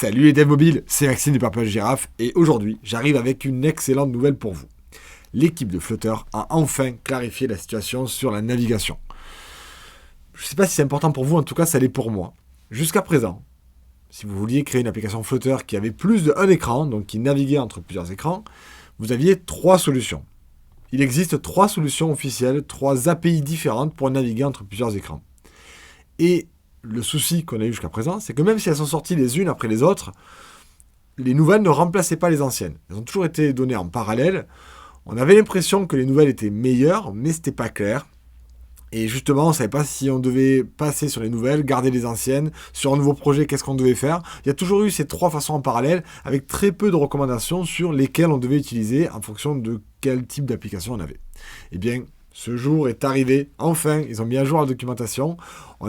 Salut les devs mobiles, c'est Maxime du Purple Giraffe et aujourd'hui j'arrive avec une excellente nouvelle pour vous. L'équipe de Flutter a enfin clarifié la situation sur la navigation. Je ne sais pas si c'est important pour vous, en tout cas ça l'est pour moi. Jusqu'à présent, si vous vouliez créer une application Flutter qui avait plus d'un écran, donc qui naviguait entre plusieurs écrans, vous aviez trois solutions. Il existe trois solutions officielles, trois API différentes pour naviguer entre plusieurs écrans. Et le souci qu'on a eu jusqu'à présent, c'est que même si elles sont sorties les unes après les autres, les nouvelles ne remplaçaient pas les anciennes. Elles ont toujours été données en parallèle. On avait l'impression que les nouvelles étaient meilleures, mais ce n'était pas clair. Et justement, on ne savait pas si on devait passer sur les nouvelles, garder les anciennes. Sur un nouveau projet, qu'est-ce qu'on devait faire? Il y a toujours eu ces trois façons en parallèle, avec très peu de recommandations sur lesquelles on devait utiliser en fonction de quel type d'application on avait. Eh bien, ce jour est arrivé. Enfin, ils ont mis à jour la documentation. On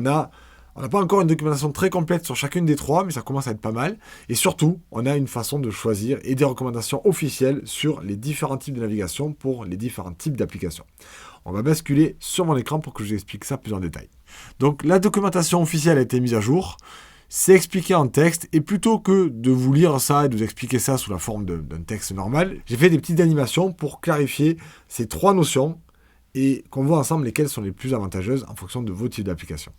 n'a pas encore une documentation très complète sur chacune des trois, mais ça commence à être pas mal. Et surtout, on a une façon de choisir et des recommandations officielles sur les différents types de navigation pour les différents types d'applications. On va basculer sur mon écran pour que je vous explique ça plus en détail. Donc, la documentation officielle a été mise à jour. C'est expliqué en texte. Et plutôt que de vous lire ça et de vous expliquer ça sous la forme d'un texte normal, j'ai fait des petites animations pour clarifier ces trois notions et qu'on voit ensemble lesquelles sont les plus avantageuses en fonction de vos types d'applications.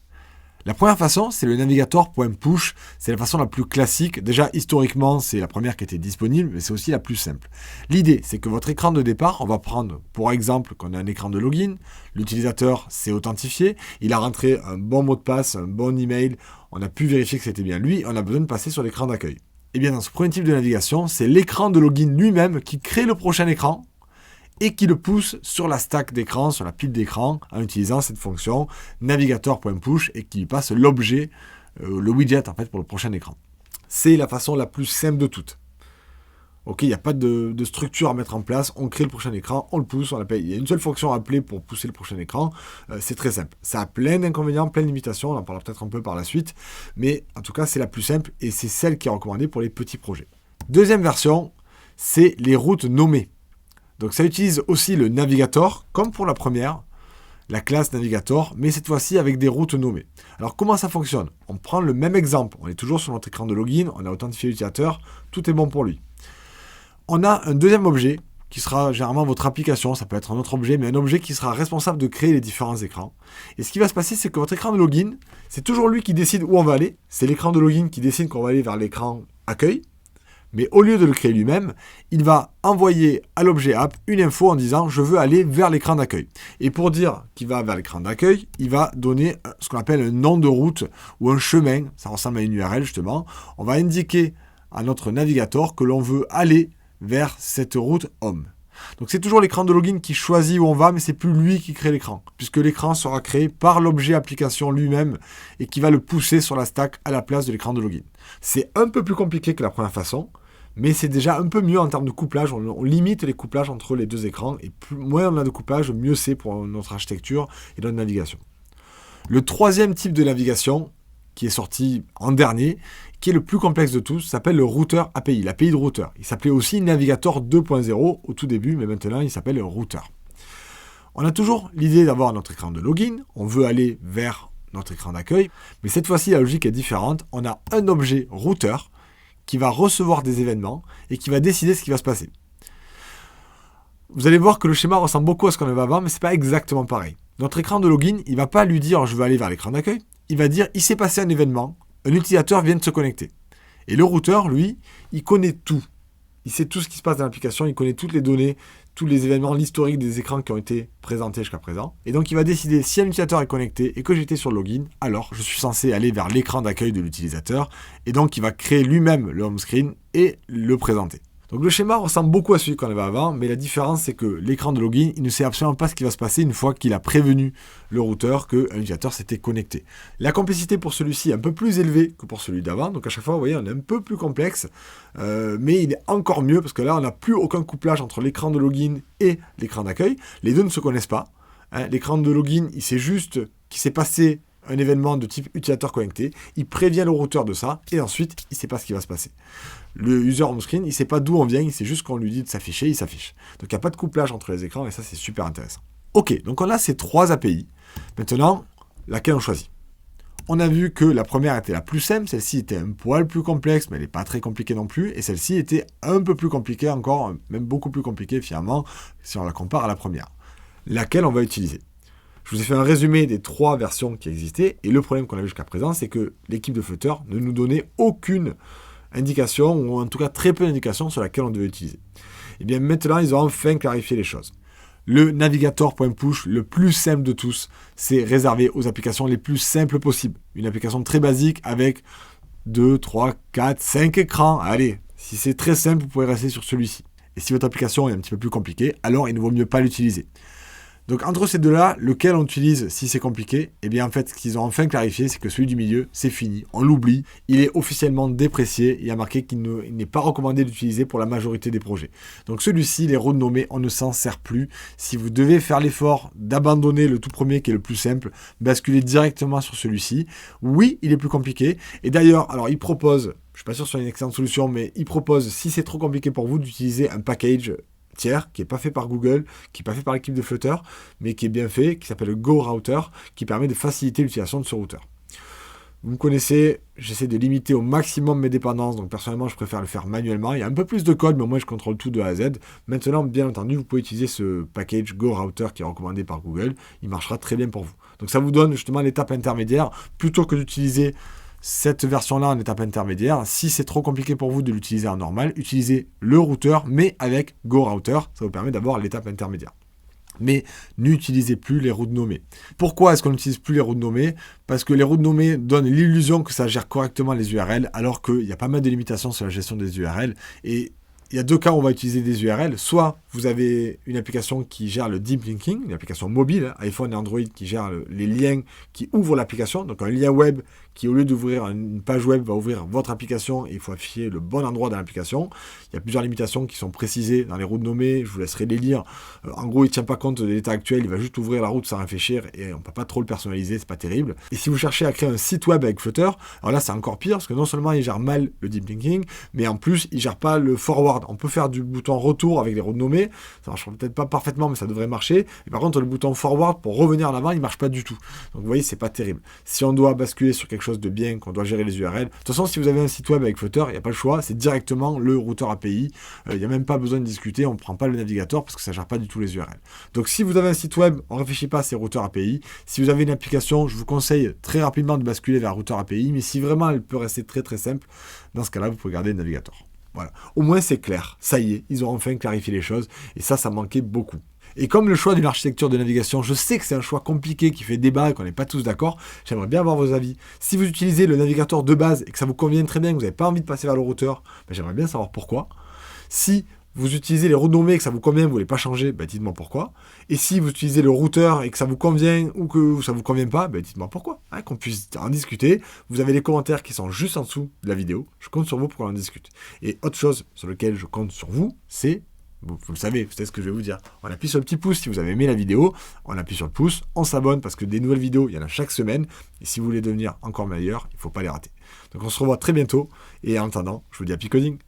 La première façon, c'est le navigator.push. C'est la façon la plus classique. Déjà, historiquement, c'est la première qui était disponible, mais c'est aussi la plus simple. L'idée, c'est que votre écran de départ, on va prendre, pour exemple, qu'on a un écran de login. L'utilisateur s'est authentifié. Il a rentré un bon mot de passe, un bon email. On a pu vérifier que c'était bien lui. On a besoin de passer sur l'écran d'accueil. Et bien, dans ce premier type de navigation, c'est l'écran de login lui-même qui crée le prochain écran et qui le pousse sur la stack d'écran, sur la pile d'écran, en utilisant cette fonction navigator.push et qui lui passe l'objet, le widget en fait pour le prochain écran. C'est la façon la plus simple de toutes. Ok, il n'y a pas de structure à mettre en place, on crée le prochain écran, on le pousse, on l'appelle. Il y a une seule fonction à appeler pour pousser le prochain écran, c'est très simple. Ça a plein d'inconvénients, plein de limitations, on en parlera peut-être un peu par la suite, mais en tout cas c'est la plus simple et c'est celle qui est recommandée pour les petits projets. Deuxième version, c'est les routes nommées. Donc ça utilise aussi le navigator, comme pour la première, la classe navigator, mais cette fois-ci avec des routes nommées. Alors comment ça fonctionne? On prend le même exemple, on est toujours sur notre écran de login, on a authentifié l'utilisateur, tout est bon pour lui. On a un deuxième objet, qui sera généralement votre application, ça peut être un autre objet, mais un objet qui sera responsable de créer les différents écrans. Et ce qui va se passer, c'est que votre écran de login, c'est toujours lui qui décide où on va aller, c'est l'écran de login qui décide qu'on va aller vers l'écran accueil. Mais au lieu de le créer lui-même, il va envoyer à l'objet app une info en disant « je veux aller vers l'écran d'accueil ». Et pour dire qu'il va vers l'écran d'accueil, il va donner ce qu'on appelle un nom de route ou un chemin, ça ressemble à une URL justement. On va indiquer à notre navigateur que l'on veut aller vers cette route home. Donc c'est toujours l'écran de login qui choisit où on va, mais c'est plus lui qui crée l'écran, puisque l'écran sera créé par l'objet application lui-même et qui va le pousser sur la stack à la place de l'écran de login. C'est un peu plus compliqué que la première façon, mais c'est déjà un peu mieux en termes de couplage. On limite les couplages entre les deux écrans, et moins on a de couplage, mieux c'est pour notre architecture et notre navigation. Le troisième type de navigation, qui est sorti en dernier, qui est le plus complexe de tous, s'appelle le routeur API, l'API de routeur. Il s'appelait aussi Navigator 2.0 au tout début, mais maintenant il s'appelle routeur. On a toujours l'idée d'avoir notre écran de login, on veut aller vers notre écran d'accueil, mais cette fois-ci la logique est différente. On a un objet routeur qui va recevoir des événements et qui va décider ce qui va se passer. Vous allez voir que le schéma ressemble beaucoup à ce qu'on avait avant, mais ce n'est pas exactement pareil. Notre écran de login, il ne va pas lui dire « je veux aller vers l'écran d'accueil », il va dire « il s'est passé un événement, un utilisateur vient de se connecter ». Et le routeur, lui, il connaît tout. Il sait tout ce qui se passe dans l'application, il connaît toutes les données, tous les événements, l'historique des écrans qui ont été présentés jusqu'à présent. Et donc, il va décider si un utilisateur est connecté et que j'étais sur le login, alors je suis censé aller vers l'écran d'accueil de l'utilisateur. Et donc, il va créer lui-même le home screen et le présenter. Donc, le schéma ressemble beaucoup à celui qu'on avait avant, mais la différence, c'est que l'écran de login, il ne sait absolument pas ce qui va se passer une fois qu'il a prévenu le routeur qu'un utilisateur s'était connecté. La complexité pour celui-ci est un peu plus élevée que pour celui d'avant. Donc, à chaque fois, vous voyez, on est un peu plus complexe, mais il est encore mieux parce que là, on n'a plus aucun couplage entre l'écran de login et l'écran d'accueil. Les deux ne se connaissent pas. L'écran de login, il sait juste qu'il s'est passé un événement de type utilisateur connecté, il prévient le routeur de ça, et ensuite, il ne sait pas ce qui va se passer. Le user home screen, il ne sait pas d'où on vient, il sait juste qu'on lui dit de s'afficher, il s'affiche. Donc, il n'y a pas de couplage entre les écrans, et ça, c'est super intéressant. Ok, donc on a ces trois API. Maintenant, laquelle on choisit? On a vu que la première était la plus simple, celle-ci était un poil plus complexe, mais elle n'est pas très compliquée non plus, et celle-ci était un peu plus compliquée encore, même beaucoup plus compliquée finalement, si on la compare à la première. Laquelle on va utiliser? Je vous ai fait un résumé des 3 versions qui existaient, et le problème qu'on a vu jusqu'à présent, c'est que l'équipe de Flutter ne nous donnait aucune indication, ou en tout cas très peu d'indications sur laquelle on devait utiliser. Et bien maintenant, ils ont enfin clarifié les choses. Le navigator.push, le plus simple de tous, c'est réservé aux applications les plus simples possibles. Une application très basique avec 2, 3, 4, 5 écrans. Allez, si c'est très simple, vous pouvez rester sur celui-ci. Et si votre application est un petit peu plus compliquée, alors il ne vaut mieux pas l'utiliser. Donc entre ces deux-là, lequel on utilise si c'est compliqué? Eh bien en fait, ce qu'ils ont enfin clarifié, c'est que celui du milieu, c'est fini, on l'oublie, il est officiellement déprécié, il y a marqué qu'il n'est pas recommandé d'utiliser pour la majorité des projets. Donc celui-ci, les renommés, on ne s'en sert plus. Si vous devez faire l'effort d'abandonner le tout premier qui est le plus simple, basculez directement sur celui-ci. Oui, il est plus compliqué, et d'ailleurs, alors il propose, je ne suis pas sûr que ce soit une excellente solution, mais il propose, si c'est trop compliqué pour vous, d'utiliser un package tiers, qui n'est pas fait par Google, qui n'est pas fait par l'équipe de Flutter, mais qui est bien fait, qui s'appelle le Go Router, qui permet de faciliter l'utilisation de ce routeur. Vous me connaissez, j'essaie de limiter au maximum mes dépendances, donc personnellement je préfère le faire manuellement. Il y a un peu plus de code, mais au moins je contrôle tout de A à Z. Maintenant, bien entendu, vous pouvez utiliser ce package Go Router qui est recommandé par Google, il marchera très bien pour vous. Donc ça vous donne justement l'étape intermédiaire, plutôt que d'utiliser cette version-là en étape intermédiaire. Si c'est trop compliqué pour vous de l'utiliser en normal, utilisez le routeur, mais avec Go Router, ça vous permet d'avoir l'étape intermédiaire. Mais n'utilisez plus les routes nommées. Pourquoi est-ce qu'on n'utilise plus les routes nommées? Parce que les routes nommées donnent l'illusion que ça gère correctement les URL, alors qu'il y a pas mal de limitations sur la gestion des URL. Et il y a 2 cas où on va utiliser des URL. Soit vous avez une application qui gère le deep linking, une application mobile, iPhone et Android, qui gère les liens qui ouvrent l'application. Donc un lien web qui, au lieu d'ouvrir une page web, va ouvrir votre application et il faut afficher le bon endroit dans l'application. Il y a plusieurs limitations qui sont précisées dans les routes nommées. Je vous laisserai les lire. En gros, il ne tient pas compte de l'état actuel. Il va juste ouvrir la route sans réfléchir et on ne peut pas trop le personnaliser. C'est pas terrible. Et si vous cherchez à créer un site web avec Flutter, alors là, c'est encore pire parce que non seulement il gère mal le deep linking, mais en plus, il gère pas le forward. On peut faire du bouton retour avec les routes nommées. Ça marche peut-être pas parfaitement, mais ça devrait marcher. Et par contre, le bouton forward pour revenir en avant, il marche pas du tout. Donc vous voyez, c'est pas terrible. Si on doit basculer sur quelque chose de bien, qu'on doit gérer les URL, de toute façon, si vous avez un site web avec Flutter, il n'y a pas le choix, c'est directement le routeur API. Il n'y a même pas besoin de discuter, on ne prend pas le navigateur parce que ça gère pas du tout les URL. Donc si vous avez un site web, on ne réfléchit pas à ces routeurs API. Si vous avez une application, je vous conseille très rapidement de basculer vers un routeur API, mais si vraiment elle peut rester très très simple, dans ce cas-là, vous pouvez garder le navigateur. Voilà. Au moins c'est clair, ça y est, ils ont enfin clarifié les choses, et ça manquait beaucoup. Et comme le choix d'une architecture de navigation, je sais que c'est un choix compliqué qui fait débat et qu'on n'est pas tous d'accord, j'aimerais bien avoir vos avis. Si vous utilisez le navigateur de base et que ça vous convient très bien, que vous n'avez pas envie de passer vers le routeur, j'aimerais bien savoir pourquoi. Si vous utilisez les routes nommées et que ça vous convient, vous ne voulez pas changer, dites-moi pourquoi. Et si vous utilisez le routeur et que ça vous convient ou que ça ne vous convient pas, dites-moi pourquoi. Qu'on puisse en discuter. Vous avez les commentaires qui sont juste en dessous de la vidéo. Je compte sur vous pour qu'on en discute. Et autre chose sur laquelle je compte sur vous, c'est, vous le savez, vous savez ce que je vais vous dire. On appuie sur le petit pouce si vous avez aimé la vidéo. On appuie sur le pouce, on s'abonne parce que des nouvelles vidéos, il y en a chaque semaine. Et si vous voulez devenir encore meilleur, il ne faut pas les rater. Donc on se revoit très bientôt. Et en attendant, je vous dis happy coding.